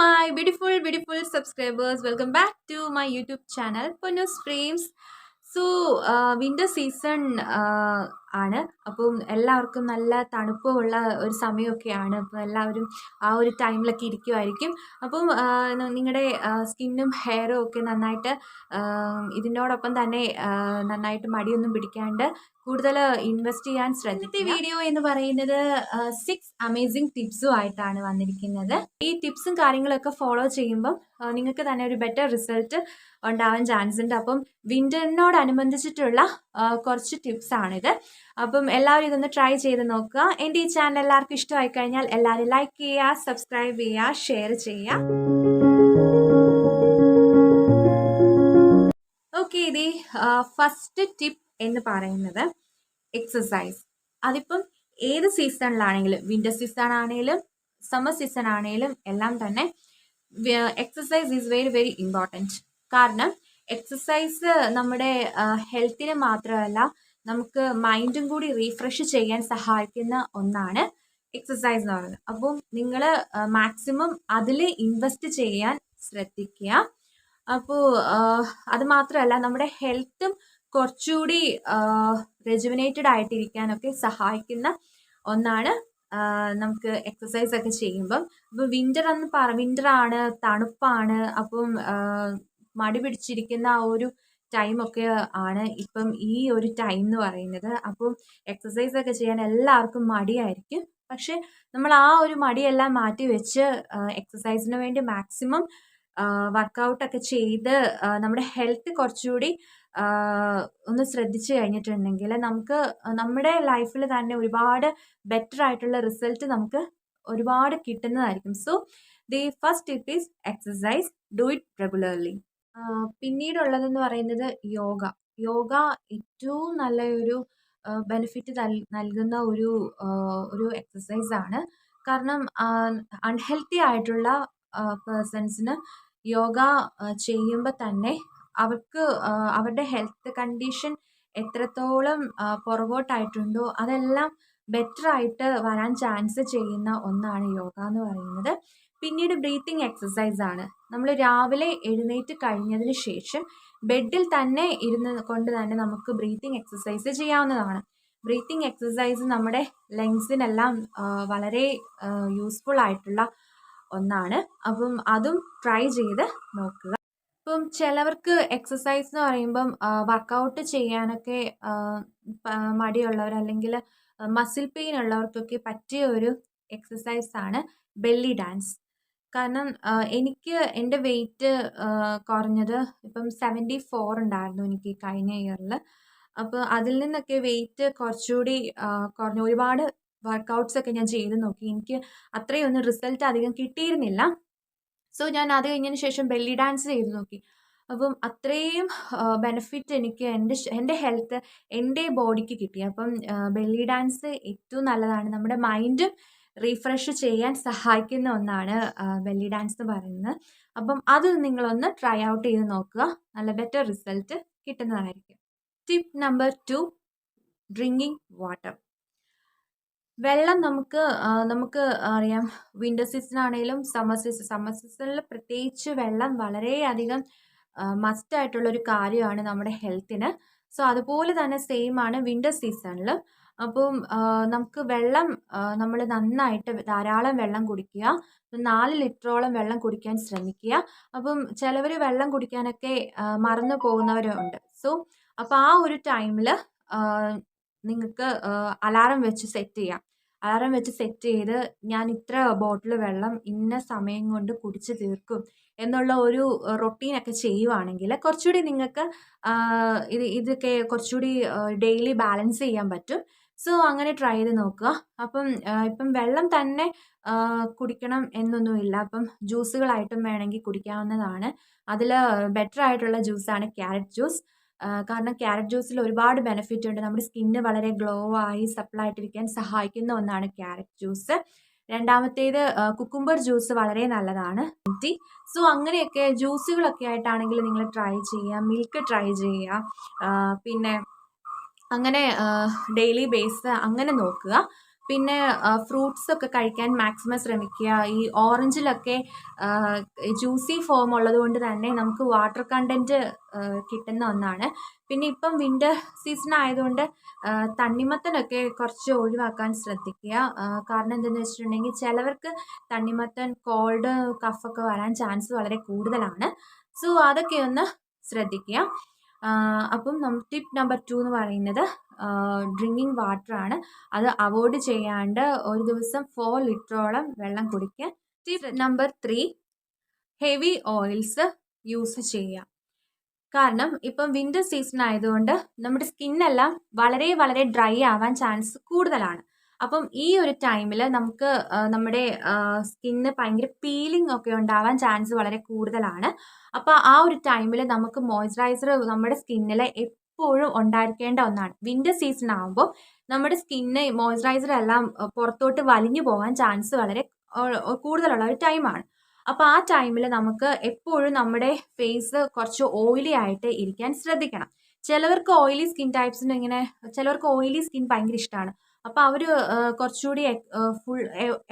my beautiful subscribers, welcome back to my YouTube channel Ponus Frames. So winter season ആണ്. അപ്പം എല്ലാവർക്കും നല്ല തണുപ്പുള്ള ഒരു സമയമൊക്കെയാണ്. അപ്പോൾ എല്ലാവരും ആ ഒരു ടൈമിലൊക്കെ ഇരിക്കുമായിരിക്കും. അപ്പം നിങ്ങളുടെ സ്കിന്നും ഹെയറും ഒക്കെ നന്നായിട്ട് ഇതിനോടൊപ്പം തന്നെ നന്നായിട്ട് മടിയൊന്നും പിടിക്കാണ്ട് കൂടുതൽ ഇൻവെസ്റ്റ് ചെയ്യാൻ ശ്രദ്ധിക്കുക. വീഡിയോ എന്ന് പറയുന്നത് 6 അമേസിങ് ടിപ്സും ആയിട്ടാണ് വന്നിരിക്കുന്നത്. ഈ ടിപ്സും കാര്യങ്ങളൊക്കെ ഫോളോ ചെയ്യുമ്പം നിങ്ങൾക്ക് തന്നെ ഒരു ബെറ്റർ റിസൾട്ട് ഉണ്ടാവാൻ ചാൻസ് ഉണ്ട്. അപ്പം വിൻ്ററിനോടനുബന്ധിച്ചിട്ടുള്ള കുറച്ച് ടിപ്സ് ആണിത്. അപ്പം എല്ലാവരും ഇതൊന്ന് ട്രൈ ചെയ്ത് നോക്കുക. എൻ്റെ ഈ ചാനൽ എല്ലാവർക്കും ഇഷ്ടമായി കഴിഞ്ഞാൽ എല്ലാവരും ലൈക്ക് ചെയ്യുക, സബ്സ്ക്രൈബ് ചെയ്യുക, ഷെയർ ചെയ്യുക. ഓക്കെ, ഇത് ഫസ്റ്റ് ടിപ്പ് എന്ന് പറയുന്നത് എക്സസൈസ്. അതിപ്പം ഏത് സീസണിലാണെങ്കിലും, വിൻ്റർ സീസൺ ആണെങ്കിലും സമ്മർ സീസൺ ആണെങ്കിലും എല്ലാം തന്നെ exercise is very very important. കാരണം എക്സസൈസ് നമ്മുടെ ഹെൽത്തിന് മാത്രമല്ല, നമുക്ക് മൈൻഡും കൂടി റീഫ്രഷ് ചെയ്യാൻ സഹായിക്കുന്ന ഒന്നാണ് എക്സസൈസ് എന്ന് പറയുന്നത്. അപ്പം നിങ്ങൾ മാക്സിമം അതിൽ ഇൻവെസ്റ്റ് ചെയ്യാൻ ശ്രദ്ധിക്കുക. അപ്പോൾ അത് മാത്രമല്ല, നമ്മുടെ ഹെൽത്തും കുറച്ചുകൂടി റെജുവിനേറ്റഡ് ആയിട്ടിരിക്കാനൊക്കെ സഹായിക്കുന്ന ഒന്നാണ് നമുക്ക് എക്സസൈസ് ഒക്കെ ചെയ്യുമ്പം. അപ്പോൾ വിൻ്ററാണ്, തണുപ്പാണ്, അപ്പം മടി പിടിച്ചിരിക്കുന്ന ആ ഒരു ടൈമൊക്കെ ആണ് ഇപ്പം ഈ ഒരു ടൈം എന്ന് പറയുന്നത്. അപ്പം എക്സസൈസ് ഒക്കെ ചെയ്യാൻ എല്ലാവർക്കും മടിയായിരിക്കും. പക്ഷെ നമ്മൾ ആ ഒരു മടിയെല്ലാം മാറ്റി വെച്ച് എക്സസൈസിന് വേണ്ടി മാക്സിമം വർക്കൗട്ടൊക്കെ ചെയ്ത് നമ്മുടെ ഹെൽത്ത് കുറച്ചുകൂടി ഒന്ന് ശ്രദ്ധിച്ചു കഴിഞ്ഞിട്ടുണ്ടെങ്കിൽ നമുക്ക് നമ്മുടെ ലൈഫിൽ തന്നെ ഒരുപാട് ബെറ്റർ ആയിട്ടുള്ള റിസൾട്ട് നമുക്ക് ഒരുപാട് കിട്ടുന്നതായിരിക്കും. So the first tip is exercise, do it regularly. പിന്നീടുള്ളതെന്ന് പറയുന്നത് യോഗ ഏറ്റവും നല്ല ഒരു ബെനിഫിറ്റ് നൽകുന്ന ഒരു എക്സസൈസ് ആണ്. കാരണം അൺഹെൽത്തി ആയിട്ടുള്ള പേഴ്സൺസിന് യോഗ ചെയ്യുമ്പോൾ തന്നെ അവർക്ക് അവരുടെ ഹെൽത്ത് കണ്ടീഷൻ എത്രത്തോളം പുറകോട്ടായിട്ടുണ്ടോ അതെല്ലാം ബെറ്റർ ആയിട്ട് വരാൻ ചാൻസ് ചെയ്യുന്ന ഒന്നാണ് യോഗ എന്ന് പറയുന്നത്. പിന്നീട് ബ്രീത്തിങ് എക്സസൈസ് ആണ്. നമ്മൾ രാവിലെ എഴുന്നേറ്റ് കഴിഞ്ഞതിന് ശേഷം ബെഡിൽ തന്നെ ഇരുന്ന് കൊണ്ട് തന്നെ നമുക്ക് ബ്രീത്തിങ് എക്സസൈസ് ചെയ്യാവുന്നതാണ്. ബ്രീത്തിങ് എക്സസൈസ് നമ്മുടെ ലങ്സിനെല്ലാം വളരെ യൂസ്ഫുൾ ആയിട്ടുള്ള ഒന്നാണ്. അപ്പം അതും ട്രൈ ചെയ്ത് നോക്കുക. ഇപ്പം ചിലവർക്ക് എക്സസൈസ് എന്ന് പറയുമ്പം വർക്കൗട്ട് ചെയ്യാനൊക്കെ മടിയുള്ളവർ അല്ലെങ്കിൽ മസിൽ പെയിൻ ഉള്ളവർക്കൊക്കെ പറ്റിയ ഒരു എക്സസൈസ് ആണ് ബെല്ലി ഡാൻസ്. കാരണം എനിക്ക് എൻ്റെ വെയിറ്റ് കുറഞ്ഞത് ഇപ്പം 74 ഉണ്ടായിരുന്നു എനിക്ക് കഴിഞ്ഞ ഇയറിൽ. അപ്പോൾ അതിൽ നിന്നൊക്കെ വെയിറ്റ് കുറച്ചുകൂടി കുറഞ്ഞു. ഒരുപാട് വർക്കൗട്ട്സ് ഒക്കെ ഞാൻ ചെയ്ത് നോക്കി, എനിക്ക് അത്രയൊന്നും റിസൾട്ട് അധികം കിട്ടിയിരുന്നില്ല. സോ ഞാൻ അത് കഴിഞ്ഞതിന് ശേഷം ബെല്ലി ഡാൻസ് ചെയ്ത് നോക്കി. അപ്പം അത്രയും ബെനിഫിറ്റ് എനിക്ക് എൻ്റെ ഹെൽത്ത്, എൻ്റെ ബോഡിക്ക് കിട്ടി. അപ്പം ബെല്ലി ഡാൻസ് ഏറ്റവും നല്ലതാണ്. നമ്മുടെ മൈൻഡ് റീഫ്രഷ് ചെയ്യാൻ സഹായിക്കുന്ന ഒന്നാണ് ബെല്ലി ഡാൻസ് എന്ന് പറയുന്നത്. അപ്പം അത് നിങ്ങളൊന്ന് ട്രൈ ഔട്ട് ചെയ്ത് നോക്കുക, നല്ല ബെറ്റർ റിസൾട്ട് കിട്ടുന്നതായിരിക്കും. Tip number 2, drinking water. വെള്ളം നമുക്ക് അറിയാം, വിൻ്റർ സീസൺ ആണെങ്കിലും സമ്മർ സീസണിൽ പ്രത്യേകിച്ച് വെള്ളം വളരെയധികം മസ്റ്റ് ആയിട്ടുള്ളൊരു കാര്യമാണ് നമ്മുടെ ഹെൽത്തിന്. സോ അതുപോലെ തന്നെ സെയിം ആണ് വിൻ്റർ സീസണിൽ. അപ്പം നമുക്ക് വെള്ളം നമ്മൾ നന്നായിട്ട് ധാരാളം വെള്ളം കുടിക്കുക. 4 ലിറ്ററോളം വെള്ളം കുടിക്കാൻ ശ്രമിക്കുക. അപ്പം ചിലവർ വെള്ളം കുടിക്കാനൊക്കെ മറന്നു പോകുന്നവരുണ്ട്. സോ അപ്പോൾ ആ ഒരു ടൈമിൽ നിങ്ങൾക്ക് അലാറം വെച്ച് സെറ്റ് ചെയ്ത് ഞാൻ ഇത്ര ബോട്ടിൽ വെള്ളം ഇന്ന സമയം കൊണ്ട് കുടിച്ച് തീർക്കും എന്നുള്ള ഒരു റൊട്ടീനൊക്കെ ചെയ്യുവാണെങ്കിൽ കുറച്ചുകൂടി നിങ്ങൾക്ക് ഇതൊക്കെ കുറച്ചുകൂടി ഡെയിലി ബാലൻസ് ചെയ്യാൻ പറ്റും. സോ അങ്ങനെ ട്രൈ ചെയ്ത് നോക്കുക. ഇപ്പം വെള്ളം തന്നെ കുടിക്കണം എന്നൊന്നുമില്ല. അപ്പം ജ്യൂസുകളായിട്ടും വേണമെങ്കിൽ കുടിക്കാവുന്നതാണ്. അതിൽ ബെറ്റർ ആയിട്ടുള്ള ജ്യൂസാണ് ക്യാരറ്റ് ജ്യൂസ്. കാരണം ക്യാരറ്റ് ജ്യൂസിൽ ഒരുപാട് ബെനിഫിറ്റ് ഉണ്ട്. നമ്മുടെ സ്കിന്ന് വളരെ ഗ്ലോ ആയി സപ്പിളായിട്ടിരിക്കാൻ സഹായിക്കുന്ന ഒന്നാണ് ക്യാരറ്റ് ജ്യൂസ്. രണ്ടാമത്തേത് കുക്കുംബർ ജ്യൂസ് വളരെ നല്ലതാണ്. സോ അങ്ങനെയൊക്കെ ജ്യൂസുകളൊക്കെ ആയിട്ടാണെങ്കിൽ നിങ്ങൾ ട്രൈ ചെയ്യുക. മിൽക്ക് ട്രൈ ചെയ്യുക. പിന്നെ അങ്ങനെ ഡെയിലി ബേസ് അങ്ങനെ നോക്കുക. പിന്നെ ഫ്രൂട്ട്സ് ഒക്കെ കഴിക്കാൻ മാക്സിമം ശ്രമിക്കുക. ഈ ഓറഞ്ചിലൊക്കെ ജ്യൂസി ഫോം ഉള്ളത് കൊണ്ട് തന്നെ നമുക്ക് വാട്ടർ കണ്ടന്റ് കിട്ടുന്ന ഒന്നാണ്. പിന്നെ ഇപ്പം വിൻ്റർ സീസൺ ആയതുകൊണ്ട് തണ്ണിമത്തനൊക്കെ കുറച്ച് ഒഴിവാക്കാൻ ശ്രദ്ധിക്കുക. കാരണം എന്തെന്ന് വെച്ചിട്ടുണ്ടെങ്കിൽ ചിലവർക്ക് തണ്ണിമത്തൻ കോൾഡ് കഫൊക്കെ വരാൻ ചാൻസ് വളരെ കൂടുതലാണ്. സോ അതൊക്കെ ഒന്ന് ശ്രദ്ധിക്കുക. അപ്പം ടിപ്പ് നമ്പർ 2 എന്ന് പറയുന്നത് ഡ്രിങ്കിങ് വാട്ടർ ആണ്. അത് അവോയ്ഡ് ചെയ്യാണ്ട് ഒരു ദിവസം 4 ലിറ്ററോളം വെള്ളം കുടിക്കുക. Tip number 3 heavy oils use ചെയ്യുക. കാരണം ഇപ്പം വിൻ്റർ സീസൺ ആയതുകൊണ്ട് നമ്മുടെ സ്കിന്നെല്ലാം വളരെ വളരെ ഡ്രൈ ആവാൻ ചാൻസ് കൂടുതലാണ്. അപ്പം ഈ ഒരു ടൈമിൽ നമുക്ക് നമ്മുടെ സ്കിന്ന് ഭയങ്കര പീലിംഗ് ഒക്കെ ഉണ്ടാവാൻ ചാൻസ് വളരെ കൂടുതലാണ്. അപ്പോൾ ആ ഒരു ടൈമിൽ നമുക്ക് മോയ്സ്ചറൈസർ നമ്മുടെ സ്കിന്നിൽ എപ്പോഴും ഉണ്ടായിരിക്കേണ്ട ഒന്നാണ്. വിൻ്റർ സീസൺ ആകുമ്പോൾ നമ്മുടെ സ്കിന്ന് മോയ്സ്ചറൈസർ എല്ലാം പുറത്തോട്ട് വലിഞ്ഞു പോകാൻ ചാൻസ് വളരെ കൂടുതലുള്ള ഒരു ടൈമാണ്. അപ്പോൾ ആ ടൈമിൽ നമുക്ക് എപ്പോഴും നമ്മുടെ ഫേസ് കുറച്ച് ഓയിലി ആയിട്ട് ഇരിക്കാൻ ശ്രദ്ധിക്കണം. ചിലവർക്ക് ഓയിലി സ്കിൻ ടൈപ്സിന് ചിലവർക്ക് ഓയിലി സ്കിൻ ഭയങ്കര ഇഷ്ടമാണ്. അപ്പോൾ അവർ കുറച്ചുകൂടി ഫുൾ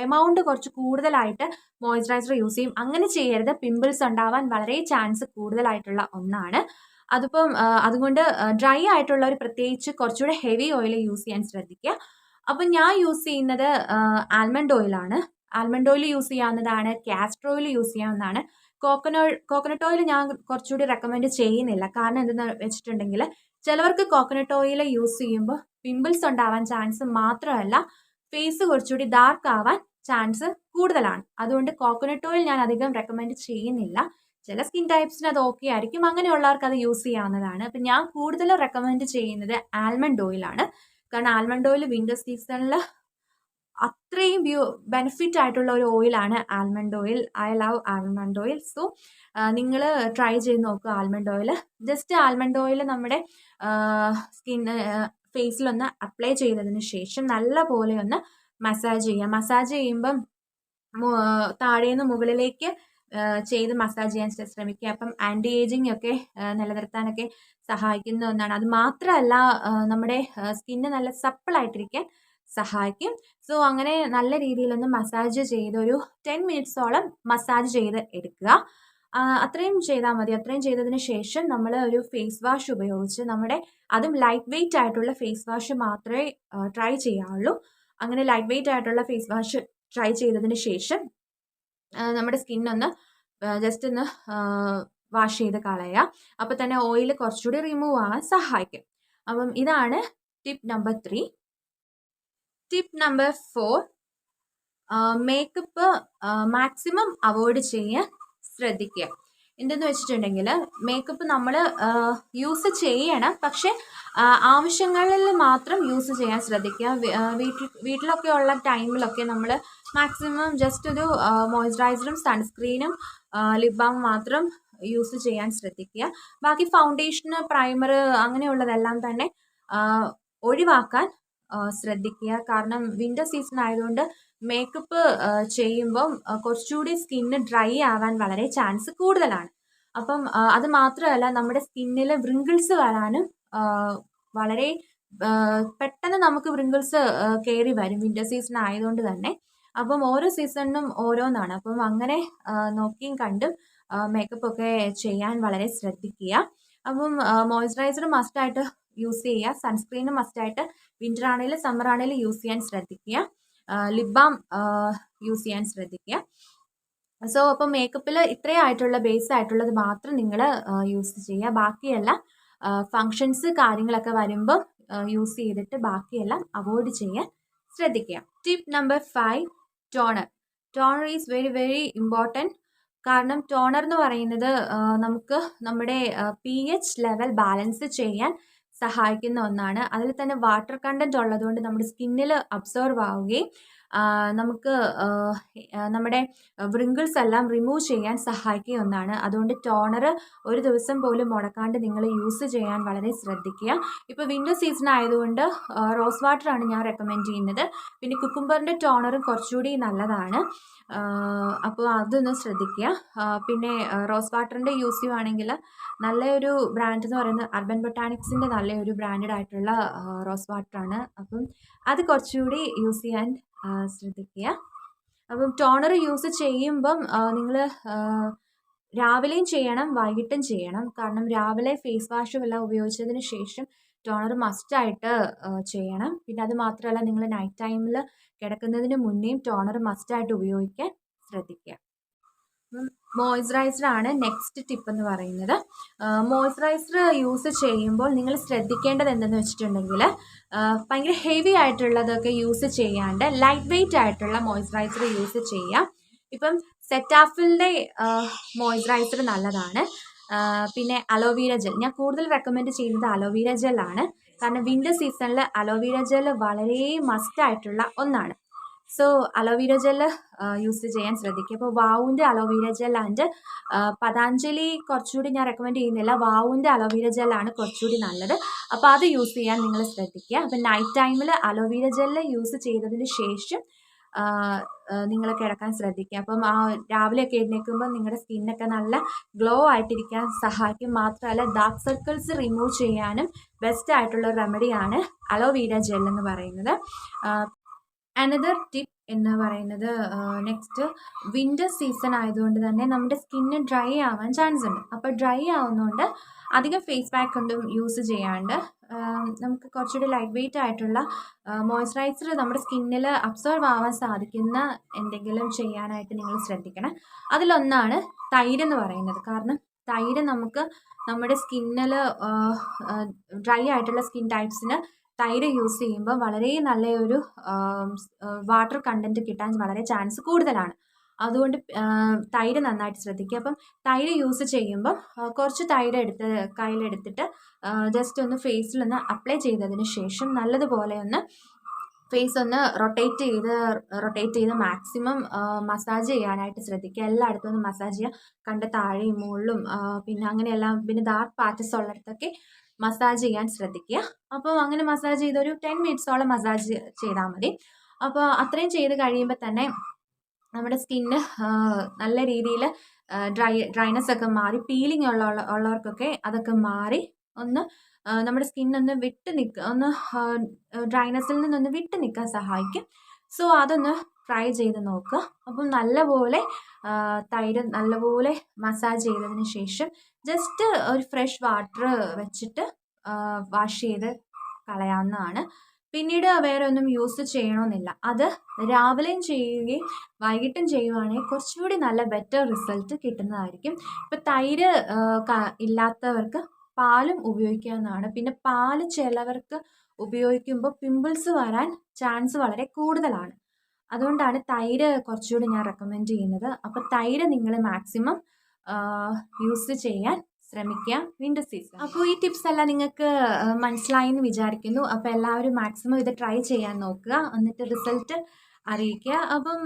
എമൗണ്ട് കുറച്ച് കൂടുതലായിട്ട് മോയ്സ്ചറൈസർ യൂസ് ചെയ്യും. അങ്ങനെ ചെയ്യരുത്. പിമ്പിൾസ് ഉണ്ടാവാൻ വളരെ ചാൻസ് കൂടുതലായിട്ടുള്ള ഒന്നാണ്. അതിപ്പം അതുകൊണ്ട് ഡ്രൈ ആയിട്ടുള്ളവർ പ്രത്യേകിച്ച് കുറച്ചുകൂടെ ഹെവി ഓയിൽ യൂസ് ചെയ്യാൻ ശ്രദ്ധിക്കുക. അപ്പം ഞാൻ യൂസ് ചെയ്യുന്നത് ആൽമണ്ട് ഓയിലാണ്. ആൽമണ്ട് ഓയിൽ യൂസ് ചെയ്യാവുന്നതാണ്, കാസ്റ്റർ ഓയിൽ യൂസ് ചെയ്യാവുന്നതാണ്. കോക്കനട്ട് ഓയിൽ ഞാൻ കുറച്ചുകൂടി റെക്കമെൻഡ് ചെയ്യുന്നില്ല. കാരണം എന്തെന്ന് വെച്ചിട്ടുണ്ടെങ്കിൽ ചിലവർക്ക് കോക്കനട്ട് ഓയിൽ യൂസ് ചെയ്യുമ്പോൾ പിമ്പിൾസ് ഉണ്ടാവാൻ ചാൻസ് മാത്രമല്ല ഫേസ് കുറച്ചുകൂടി ഡാർക്ക് ആവാൻ ചാൻസ് കൂടുതലാണ്. അതുകൊണ്ട് കോക്കനട്ട് ഓയിൽ ഞാൻ അധികം റെക്കമെൻഡ് ചെയ്യുന്നില്ല. ചില സ്കിൻ ടൈപ്സിന് അത് ഓക്കെ ആയിരിക്കും. അങ്ങനെയുള്ളവർക്ക് അത് യൂസ് ചെയ്യാവുന്നതാണ്. അപ്പം ഞാൻ കൂടുതൽ റെക്കമെൻഡ് ചെയ്യുന്നത് ആൽമണ്ട് ഓയിലാണ്. കാരണം ആൽമണ്ട് ഓയിൽ വിൻ്റർ സീസണിൽ അത്രയും ബെനിഫിറ്റ് ആയിട്ടുള്ള ഒരു ഓയിലാണ് almond oil. I love almond oil. So നിങ്ങൾ ട്രൈ ചെയ്ത് നോക്കുക almond oil. Just almond oil നമ്മുടെ ഫേസിലൊന്ന് അപ്ലൈ ചെയ്തതിന് ശേഷം നല്ല പോലെ ഒന്ന് മസാജ് ചെയ്യുക. മസാജ് ചെയ്യുമ്പം താഴേന്ന് മുകളിലേക്ക് ചെയ്ത് മസാജ് ചെയ്യാൻ ശ്രമിക്കുക. അപ്പം ആൻറ്റി ഏജിങ് ഒക്കെ നിലനിർത്താനൊക്കെ സഹായിക്കുന്ന ഒന്നാണ്. അത് മാത്രമല്ല നമ്മുടെ സ്കിന്ന് നല്ല സപ്പിളായിട്ടിരിക്കാൻ സഹായിക്കും. സോ അങ്ങനെ നല്ല രീതിയിലൊന്ന് മസാജ് ചെയ്ത് ഒരു 10 മിനിറ്റ്സോളം മസാജ് ചെയ്ത് എടുക്കുക. അത്രയും ചെയ്താൽ മതി. അത്രയും ചെയ്തതിന് ശേഷം നമ്മൾ ഒരു ഫേസ് വാഷ് ഉപയോഗിച്ച് അതും ലൈറ്റ് വെയിറ്റ് ആയിട്ടുള്ള ഫേസ് വാഷ് മാത്രമേ ട്രൈ ചെയ്യാവുള്ളൂ. അങ്ങനെ ലൈറ്റ് വെയിറ്റ് ആയിട്ടുള്ള ഫേസ് വാഷ് ട്രൈ ചെയ്തതിന് ശേഷം നമ്മുടെ സ്കിന്നൊന്ന് ജസ്റ്റ് ഒന്ന് വാഷ് ചെയ്ത് കളയുക. അപ്പോൾ തന്നെ ഓയിൽ കുറച്ചുകൂടി റിമൂവ് ആവാൻ സഹായിക്കും. അപ്പം ഇതാണ് tip number 3. Tip number 4 makeup maximum avoid ചെയ്യാൻ ശ്രദ്ധിക്കുക. എന്തെന്ന് വെച്ചിട്ടുണ്ടെങ്കിൽ മേക്കപ്പ് നമ്മൾ യൂസ് ചെയ്യണം, പക്ഷെ ആവശ്യങ്ങളിൽ മാത്രം യൂസ് ചെയ്യാൻ ശ്രദ്ധിക്കുക. വീട്ടിലൊക്കെ ഉള്ള ടൈമിലൊക്കെ നമ്മൾ മാക്സിമം ജസ്റ്റ് ഒരു മോയ്സ്ചറൈസറും സൺസ്ക്രീനും ലിപ് ബാം മാത്രം യൂസ് ചെയ്യാൻ ശ്രദ്ധിക്കുക. ബാക്കി ഫൗണ്ടേഷന്, പ്രൈമർ അങ്ങനെയുള്ളതെല്ലാം തന്നെ ഒഴിവാക്കാൻ ശ്രദ്ധിക്കുക. കാരണം വിൻ്റർ സീസൺ ആയതുകൊണ്ട് മേക്കപ്പ് ചെയ്യുമ്പം കുറച്ചുകൂടി സ്കിന്ന് ഡ്രൈ ആവാൻ വളരെ ചാൻസ് കൂടുതലാണ്. അപ്പം അത് മാത്രമല്ല നമ്മുടെ സ്കിന്നിൽ വ്രിങ്കിൾസ് വരാനും വളരെ പെട്ടെന്ന് നമുക്ക് വ്രിങ്കിൾസ് കയറി വരും വിൻ്റർ സീസൺ ആയതുകൊണ്ട് തന്നെ. അപ്പം ഓരോ സീസണിനും ഓരോന്നാണ്. അപ്പം അങ്ങനെ നോക്കിയും കണ്ടും മേക്കപ്പ് ഒക്കെ ചെയ്യാൻ വളരെ ശ്രദ്ധിക്കുക. അപ്പം മോയ്സ്ചറൈസർ മസ്റ്റായിട്ട് യൂസ് ചെയ്യുക. സൺസ്ക്രീനും മസ്റ്റായിട്ട് വിൻ്റർ ആണെങ്കിലും സമ്മർ ആണെങ്കിലും യൂസ് ചെയ്യാൻ ശ്രദ്ധിക്കുക. ലിപ് ബാം യൂസ് ചെയ്യാൻ ശ്രദ്ധിക്കുക. സോ അപ്പം മേക്കപ്പിൽ ഇത്രയും ആയിട്ടുള്ള ബേസ് ആയിട്ടുള്ളത് മാത്രം നിങ്ങൾ യൂസ് ചെയ്യുക. ബാക്കിയെല്ലാം ഫങ്ഷൻസ് കാര്യങ്ങളൊക്കെ വരുമ്പോൾ യൂസ് ചെയ്തിട്ട് ബാക്കിയെല്ലാം അവോയ്ഡ് ചെയ്യാൻ ശ്രദ്ധിക്കുക. Tip number 5 toner. Toner is very very important. കാരണം ടോണർ എന്ന് പറയുന്നത് നമുക്ക് നമ്മുടെ pH ലെവൽ ബാലൻസ് ചെയ്യാൻ സഹായിക്കുന്ന ഒന്നാണ്. അതിൽ തന്നെ വാട്ടർ കണ്ടന്റ് ഉള്ളതുകൊണ്ട് നമ്മുടെ സ്കിന്നിൽ അബ്സോർവ് ആവുകയും നമുക്ക് നമ്മുടെ വ്രിങ്കിൾസ് എല്ലാം റിമൂവ് ചെയ്യാൻ സഹായിക്കുന്ന ഒന്നാണ്. അതുകൊണ്ട് ടോണർ ഒരു ദിവസം പോലും മുടക്കാണ്ട് നിങ്ങൾ യൂസ് ചെയ്യാൻ വളരെ ശ്രദ്ധിക്കുക. ഇപ്പോൾ വിൻ്റർ സീസൺ ആയതുകൊണ്ട് റോസ് വാട്ടറാണ് ഞാൻ റെക്കമെൻഡ് ചെയ്യുന്നത്. പിന്നെ കുക്കുംബറിൻ്റെ ടോണറും കുറച്ചുകൂടി നല്ലതാണ്. അപ്പോൾ അതൊന്ന് ശ്രദ്ധിക്കുക. പിന്നെ റോസ് വാട്ടറിൻ്റെ യൂസ് ചെയ്യുവാണെങ്കിൽ നല്ലൊരു ബ്രാൻഡ് എന്ന് പറയുന്നത് അർബൻ ബൊട്ടാനിക്സിൻ്റെ നല്ലൊരു ബ്രാൻഡഡ് ആയിട്ടുള്ള റോസ് വാട്ടറാണ്. അപ്പം അത് കുറച്ചുകൂടി യൂസ് ചെയ്യാൻ ശ്രദ്ധിക്കുക. അപ്പം ടോണർ യൂസ് ചെയ്യുമ്പം നിങ്ങൾ രാവിലെയും ചെയ്യണം, വൈകിട്ടും ചെയ്യണം. കാരണം രാവിലെ ഫേസ് വാഷും എല്ലാം ഉപയോഗിച്ചതിന് ശേഷം ടോണർ മസ്റ്റായിട്ട് ചെയ്യണം. പിന്നെ അത് മാത്രമല്ല, നിങ്ങൾ നൈറ്റ് ടൈമിൽ കിടക്കുന്നതിന് മുന്നേയും ടോണർ മസ്റ്റായിട്ട് ഉപയോഗിക്കാൻ ശ്രദ്ധിക്കുക. മോയ്സ്ചറൈസറാണ് നെക്സ്റ്റ് ടിപ്പ് എന്ന് പറയുന്നത്. മോയ്സ്ചറൈസർ യൂസ് ചെയ്യുമ്പോൾ നിങ്ങൾ ശ്രദ്ധിക്കേണ്ടത് എന്തെന്ന് വെച്ചിട്ടുണ്ടെങ്കിൽ ഭയങ്കര ഹെവി ആയിട്ടുള്ളതൊക്കെ യൂസ് ചെയ്യാണ്ട് ലൈറ്റ് വെയ്റ്റ് ആയിട്ടുള്ള മോയ്സ്ചറൈസർ യൂസ് ചെയ്യാം. ഇപ്പം സെറ്റാഫിലിൻ്റെ മോയ്സ്ചറൈസർ നല്ലതാണ്. പിന്നെ അലോവീര ജെൽ ഞാൻ കൂടുതൽ റെക്കമെൻഡ് ചെയ്യുന്നത് അലോവീര ജെല്ലാണ്. കാരണം വിൻ്റർ സീസണിൽ അലോവീര ജെൽ വളരെ മസ്റ്റായിട്ടുള്ള ഒന്നാണ്. സോ അലോവീര ജെൽ യൂസ് ചെയ്യാൻ ശ്രദ്ധിക്കുക. അപ്പോൾ വാവുവിൻ്റെ അലോവീര ജെൽ ആൻഡ് പതാഞ്ജലി കുറച്ചുകൂടി ഞാൻ റെക്കമെൻഡ് ചെയ്യുന്നില്ല. വാവുവിൻ്റെ അലോവീര ജെല്ലാണ് കുറച്ചുകൂടി നല്ലത്. അപ്പോൾ അത് യൂസ് ചെയ്യാൻ നിങ്ങൾ ശ്രദ്ധിക്കുക. അപ്പം നൈറ്റ് ടൈമിൽ അലോവീര ജെല്ല് യൂസ് ചെയ്തതിന് ശേഷം നിങ്ങൾ കിടക്കാൻ ശ്രദ്ധിക്കുക. അപ്പം രാവിലെയൊക്കെ എഴുന്നേൽക്കുമ്പോൾ നിങ്ങളുടെ സ്കിന്നൊക്കെ നല്ല ഗ്ലോ ആയിട്ടിരിക്കാൻ സഹായിക്കും. മാത്രമല്ല ഡാർക്ക് സർക്കിൾസ് റിമൂവ് ചെയ്യാനും ബെസ്റ്റ് ആയിട്ടുള്ള റെമഡിയാണ് അലോവീര ജെൽ എന്ന് പറയുന്നത്. അനദർ ടിപ്പ് എന്ന് പറയുന്നത് നെക്സ്റ്റ് വിൻ്റർ സീസൺ ആയതുകൊണ്ട് തന്നെ നമ്മുടെ സ്കിന്ന് ഡ്രൈ ആവാൻ ചാൻസ് ഉണ്ട്. അപ്പോൾ ഡ്രൈ ആവുന്നതുകൊണ്ട് അധികം ഫേസ് പാക്ക് ഒന്നും യൂസ് ചെയ്യാണ്ട് നമുക്ക് കുറച്ചുകൂടി ലൈറ്റ് വെയ്റ്റ് ആയിട്ടുള്ള മോയ്സ്ചറൈസർ നമ്മുടെ സ്കിന്നിൽ അബ്സോർവ് ആവാൻ സാധിക്കുന്ന എന്തെങ്കിലും ചെയ്യാനായിട്ട് നിങ്ങൾ ശ്രദ്ധിക്കണം. അതിലൊന്നാണ് തൈര് എന്ന് പറയുന്നത്. കാരണം തൈര് നമുക്ക് നമ്മുടെ സ്കിന്നിൽ ഡ്രൈ ആയിട്ടുള്ള സ്കിൻ ടൈപ്സിന് തൈര് യൂസ് ചെയ്യുമ്പോൾ വളരെ നല്ലൊരു വാട്ടർ കണ്ടൻറ്റ് കിട്ടാൻ വളരെ ചാൻസ് കൂടുതലാണ്. അതുകൊണ്ട് തൈര് നന്നായിട്ട് ശ്രദ്ധിക്കുക. അപ്പം തൈര് യൂസ് ചെയ്യുമ്പം കുറച്ച് തൈര് കയ്യിലെടുത്തിട്ട് ജസ്റ്റ് ഒന്ന് ഫേസിലൊന്ന് അപ്ലൈ ചെയ്തതിന് ശേഷം നല്ലതുപോലെ ഒന്ന് ഫേസ് ഒന്ന് റൊട്ടേറ്റ് ചെയ്ത് മാക്സിമം മസാജ് ചെയ്യാനായിട്ട് ശ്രദ്ധിക്കുക. എല്ലായിടത്തും ഒന്ന് മസാജ് ചെയ്യുക. കണ്ട താഴെയും മുകളിലും പിന്നെ അങ്ങനെയെല്ലാം പിന്നെ ഡാർക്ക് പാച്ചസ് ഉള്ളിടത്തൊക്കെ മസാജ് ചെയ്യാൻ ശ്രദ്ധിക്കുക. അപ്പോൾ അങ്ങനെ മസാജ് ചെയ്തൊരു 10 മിനിറ്റ്സോളം മസാജ് ചെയ്താൽ മതി. അപ്പോൾ അത്രയും ചെയ്ത് കഴിയുമ്പോൾ തന്നെ നമ്മുടെ സ്കിന്ന് നല്ല രീതിയിൽ ഡ്രൈനെസ് ഒക്കെ മാറി പീലിംഗ് ഉള്ളവർക്കൊക്കെ അതൊക്കെ മാറി ഒന്ന് നമ്മുടെ സ്കിന്നൊന്ന് ഡ്രൈനെസ്സിൽ നിന്നൊന്ന് വിട്ട് നിൽക്കാൻ സഹായിക്കും. സോ അതൊന്ന് ട്രൈ ചെയ്ത് നോക്കുക. അപ്പം നല്ലപോലെ തൈര് നല്ലപോലെ മസാജ് ചെയ്തതിന് ശേഷം ജസ്റ്റ് ഒരു ഫ്രഷ് വാട്ടർ വെച്ചിട്ട് വാഷ് ചെയ്ത് കളയാവുന്നതാണ്. പിന്നീട് വേറെ ഒന്നും യൂസ് ചെയ്യണമെന്നില്ല. അത് രാവിലെയും ചെയ്യുകയും വൈകിട്ടും ചെയ്യുവാണെങ്കിൽ കുറച്ചുകൂടി നല്ല ബെറ്റർ റിസൾട്ട് കിട്ടുന്നതായിരിക്കും. ഇപ്പോൾ തൈര് ഇല്ലാത്തവർക്ക് പാലും ഉപയോഗിക്കാവുന്നതാണ്. പിന്നെ പാല് ചിലവർക്ക് ഉപയോഗിക്കുമ്പോൾ പിമ്പിൾസ് വരാൻ ചാൻസ് വളരെ കൂടുതലാണ്. അതുകൊണ്ടാണ് തൈര് കുറച്ചുകൂടി ഞാൻ റെക്കമെൻഡ് ചെയ്യുന്നത്. അപ്പോൾ തൈര് നിങ്ങൾ മാക്സിമം യൂസ് ചെയ്യാൻ ശ്രമിക്കുക വിൻ്റർ സീസൺ. അപ്പോൾ ഈ ടിപ്സ് എല്ലാം നിങ്ങൾക്ക് മനസ്സിലായി എന്ന് വിചാരിക്കുന്നു. അപ്പോൾ എല്ലാവരും മാക്സിമം ഇത് ട്രൈ ചെയ്യാൻ നോക്കുക. എന്നിട്ട് റിസൾട്ട് അറിയിക്കുക. അപ്പം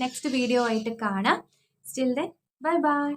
നെക്സ്റ്റ് വീഡിയോ ആയിട്ട് കാണാം. Still then bye bye.